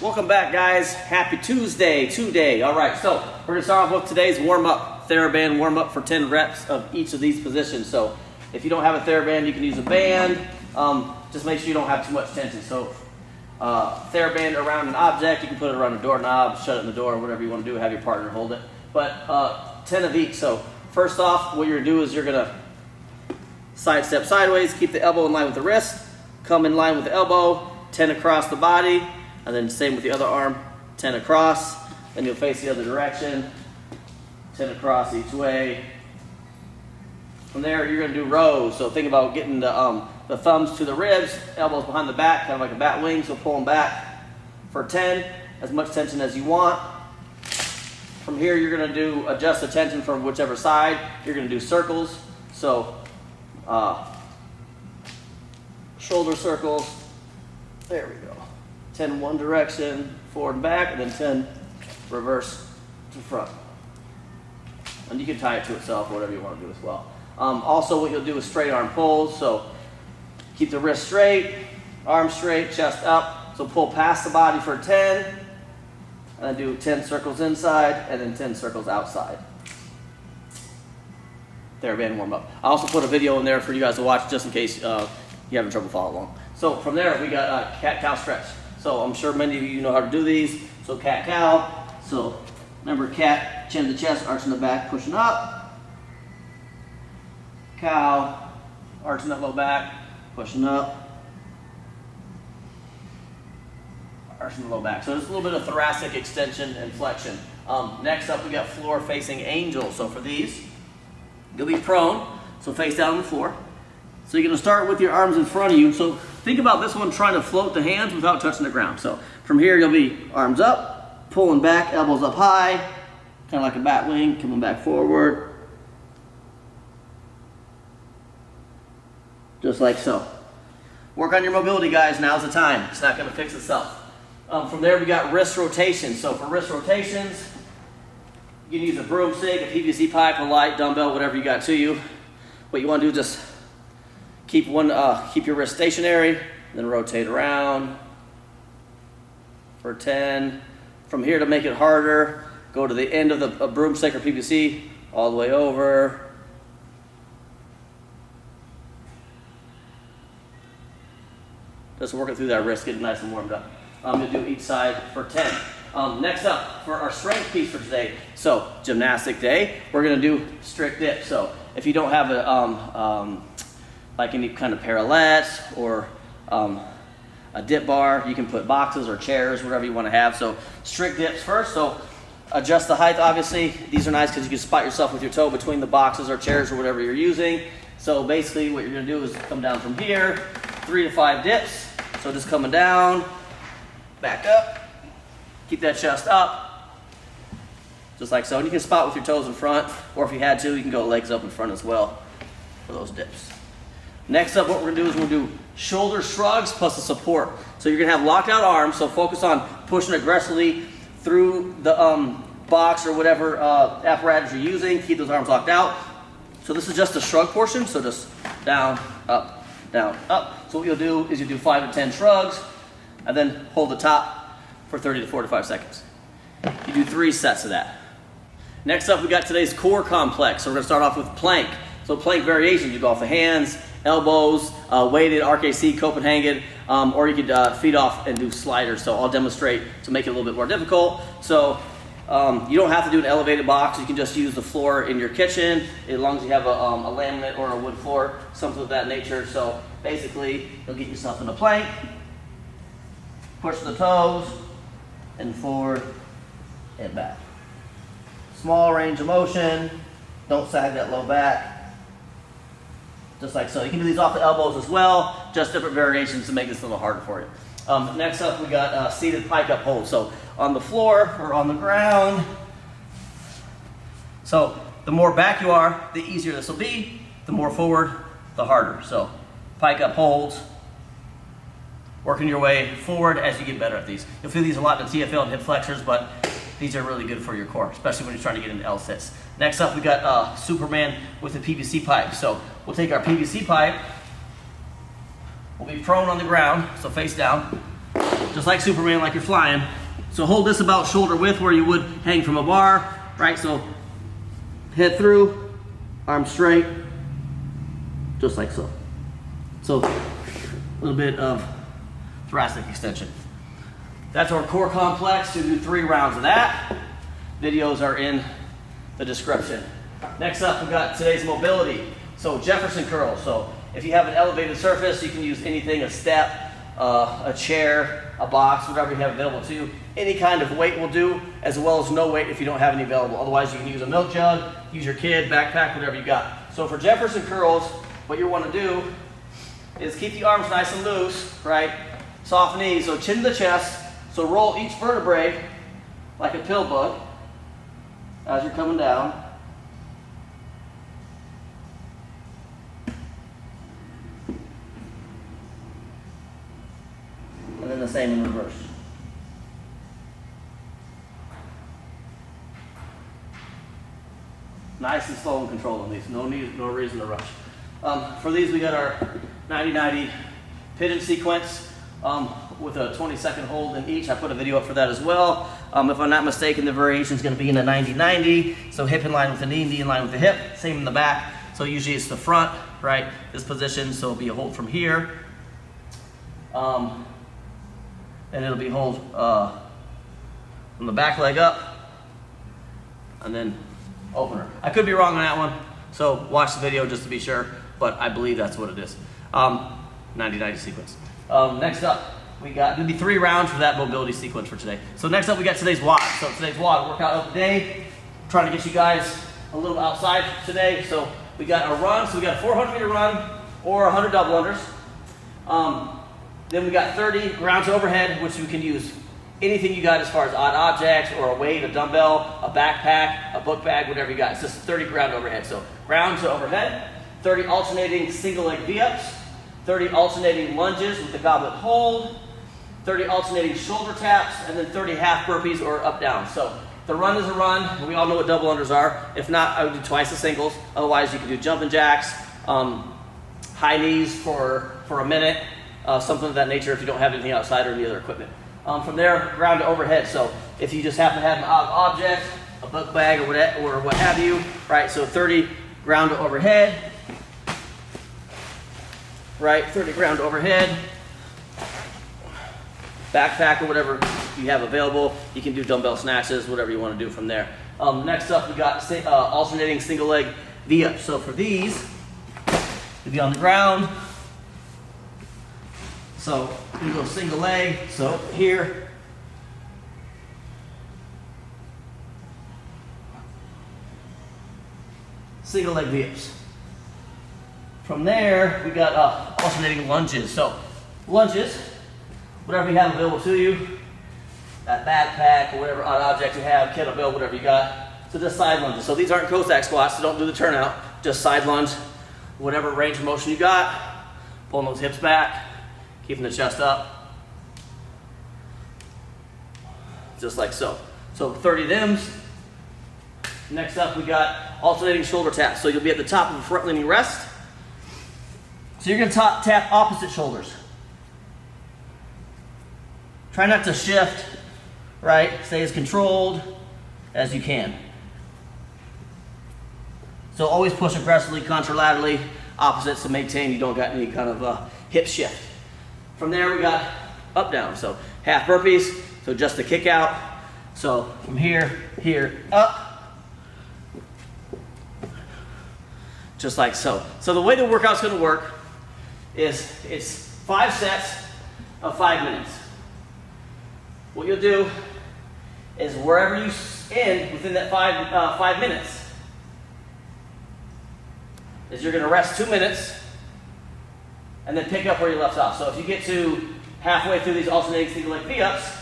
Welcome back, guys. Happy Tuesday today. All right, so we're gonna start off with today's warm-up, TheraBand warm-up for 10 reps of each of these positions. So if you don't have a TheraBand, you can use a band. Just make sure you don't have too much tension. So TheraBand around an object, you can put it around a doorknob, shut it in the door, whatever you want to do, have your partner hold it. But 10 of each. So first off, what you're gonna do is you're gonna sidestep sideways, keep the elbow in line with the wrist, come in line with the elbow, 10 across the body, and then same with the other arm, 10 across, then you'll face the other direction, 10 across each way. From there, you're gonna do rows. So think about getting the thumbs to the ribs, elbows behind the back, kind of like a bat wing, so pull them back for 10, as much tension as you want. From here, you're gonna adjust the tension from whichever side. You're gonna do circles. So shoulder circles, there we go. 10 one direction, forward and back, and then 10 reverse to front. And you can tie it to itself, whatever you want to do as well. Also, what you'll do is straight arm pulls. So keep the wrist straight, arm straight, chest up. So pull past the body for 10, and then do 10 circles inside, and then 10 circles outside. TheraBand warm up. I also put a video in there for you guys to watch just in case you're having trouble following along. So from there, we got cat-cow stretch. So I'm sure many of you know how to do these. So cat-cow. So remember, cat, chin to chest, arch in the back, pushing up. Cow, arching that low back, pushing up. Arching the low back. So there's a little bit of thoracic extension and flexion. Next up, we got floor-facing angel. So for these, you'll be prone, so face down on the floor. So you're gonna start with your arms in front of you. So think about this one trying to float the hands without touching the ground. So from here, you'll be arms up, pulling back, elbows up high, kind of like a bat wing, coming back forward. Just like so. Work on your mobility, guys, now's the time. It's not gonna fix itself. From there, we got wrist rotation. So for wrist rotations, you can use a broomstick, a PVC pipe, a light, dumbbell, whatever you got to you. What you want to do is just keep your wrist stationary, then rotate around for 10. From here, to make it harder, go to the end of the broomstick or PVC, all the way over. Just working through that wrist, getting nice and warmed up. You'll do each side for 10. Next up, for our strength piece for today, so gymnastic day, we're gonna do strict dips. So if you don't have like any kind of parallel or a dip bar, you can put boxes or chairs, whatever you want to have. So strict dips first. So adjust the height, obviously. These are nice because you can spot yourself with your toe between the boxes or chairs or whatever you're using. So basically what you're gonna do is come down from here, 3 to 5 dips. So just coming down, back up, keep that chest up, just like so. And you can spot with your toes in front, or if you had to, you can go legs up in front as well for those dips. Next up, what we're gonna do is we're gonna do shoulder shrugs plus a support. So you're gonna have locked out arms, so focus on pushing aggressively through the box or whatever apparatus you're using. Keep those arms locked out. So this is just the shrug portion, so just down, up, down, up. So what you'll do is you do 5 to 10 shrugs, and then hold the top for 30 to 45 seconds. You do 3 sets of that. Next up, we got today's core complex. So we're gonna start off with plank. So plank variation, you go off the hands, elbows, weighted, RKC, Copenhagen, or you could feet off and do sliders. So I'll demonstrate to make it a little bit more difficult. So you don't have to do an elevated box. You can just use the floor in your kitchen, as long as you have a laminate or a wood floor, something of that nature. So basically, you'll get yourself in a plank, push the toes, and forward and back. Small range of motion, don't sag that low back. Just like so. You can do these off the elbows as well, just different variations to make this a little harder for you. Next up, we got seated pike up hold. So on the floor or on the ground. So the more back you are, the easier this will be. The more forward, the harder. So pike up holds, working your way forward as you get better at these. You'll feel these a lot in the TFL and hip flexors, but these are really good for your core, especially when you're trying to get into L-sits. Next up, we got Superman with a PVC pipe. So we'll take our PVC pipe, we'll be prone on the ground, so face down, just like Superman, like you're flying. So hold this about shoulder width where you would hang from a bar, right? So head through, arm straight, just like so. So a little bit of thoracic extension. That's our core complex. You do 3 rounds of that. Videos are in the description. Next up, we got today's mobility. So Jefferson curls. So if you have an elevated surface, you can use anything, a step, a chair, a box, whatever you have available to you. Any kind of weight will do, as well as no weight if you don't have any available. Otherwise, you can use a milk jug, use your kid, backpack, whatever you got. So for Jefferson curls, what you want to do is keep the arms nice and loose, right? Soft knees, so chin to the chest. So roll each vertebrae like a pill bug as you're coming down. And then the same in reverse. Nice and slow and controlled on these. No reason to rush. For these, we got our 90-90 pigeon sequence with a 20-second hold in each. I put a video up for that as well. If I'm not mistaken, the variation is going to be in a 90-90. So hip in line with the knee, knee in line with the hip. Same in the back. So usually it's the front, right? This position, so it'll be a hold from here. And it'll be hold from the back leg up, and then opener. I could be wrong on that one, so watch the video just to be sure, but I believe that's what it is. 90-90 sequence. Next up, we got, it'll be 3 rounds for that mobility sequence for today. So next up, we got today's WOD. So today's WOD, workout of the day. Trying to get you guys a little outside today. So we got a run, so we got a 400-meter run or 100 double unders. Then we got 30 ground to overhead, which you can use anything you got as far as odd objects or a weight, a dumbbell, a backpack, a book bag, whatever you got. It's just 30 ground to overhead. So ground to overhead, 30 alternating single leg V-ups, 30 alternating lunges with the goblet hold, 30 alternating shoulder taps, and then 30 half burpees or up down. So the run is a run. We all know what double unders are. If not, I would do twice the singles. Otherwise, you can do jumping jacks, high knees for a minute, something of that nature if you don't have anything outside or any other equipment. From there, ground to overhead. So if you just happen to have an object, a book bag or what have you, right? So 30 ground to overhead, right? 30 ground to overhead, backpack or whatever you have available. You can do dumbbell snatches, whatever you want to do from there. Next up, we got alternating single leg V-ups. So for these, to be on the ground. So we go single leg, so here. Single leg V-ups. From there, we got alternating lunges. So lunges, whatever you have available to you, that backpack or whatever odd object you have, kettlebell, whatever you got. So just side lunges. So these aren't Cossack squats, so don't do the turnout. Just side lunge, whatever range of motion you got. Pulling those hips back. Keeping the chest up, just like so. So 30 thems. Next up, we got alternating shoulder taps. So you'll be at the top of a front leaning rest. So you're gonna tap opposite shoulders. Try not to shift, right? Stay as controlled as you can. So always push aggressively, contralaterally, opposites to maintain you don't got any kind of hip shift. From there, we got up, down. So half burpees, so just the kick out. So from here, up. Just like so. So the way the workout's gonna work is it's 5 sets of 5 minutes. What you'll do is wherever you end within that 5 minutes, is you're gonna rest 2 minutes and then pick up where you left off. So if you get to halfway through these alternating single leg V-ups,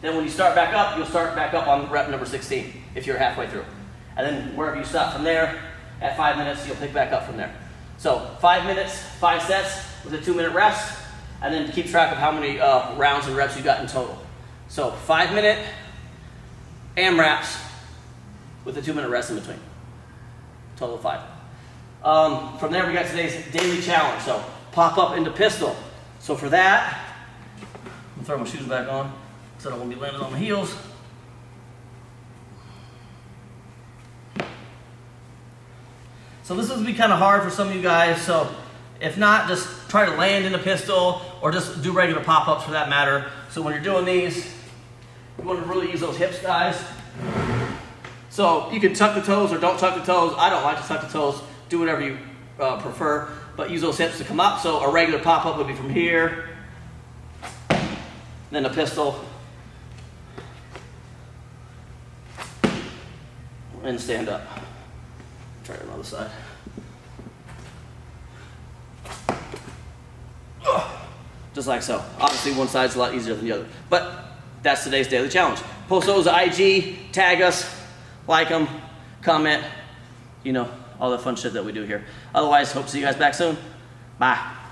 then when you start back up, you'll start back up on rep number 16 if you're halfway through. And then wherever you stop from there, at 5 minutes, you'll pick back up from there. So 5 minutes, 5 sets with a 2-minute rest, and then keep track of how many rounds and reps you got in total. So 5-minute AMRAPs with a 2-minute rest in between. Total of 5. From there, we got today's daily challenge. So pop up into pistol. So for that, throw my shoes back on so I don't want to be landing on my heels. So this is gonna be kind of hard for some of you guys, so if not, just try to land in the pistol or just do regular pop-ups for that matter. So when you're doing these, you want to really use those hips, guys. So you can tuck the toes or don't tuck the toes. I don't like to tuck the toes. Do whatever you prefer, but use those hips to come up. So a regular pop-up would be from here, then a pistol, and stand up. Try it on the other side. Just like so. Obviously one side's a lot easier than the other, but that's today's daily challenge. Post those to IG, tag us, like them, comment, you know, all the fun shit that we do here. Otherwise, hope to see you guys back soon. Bye.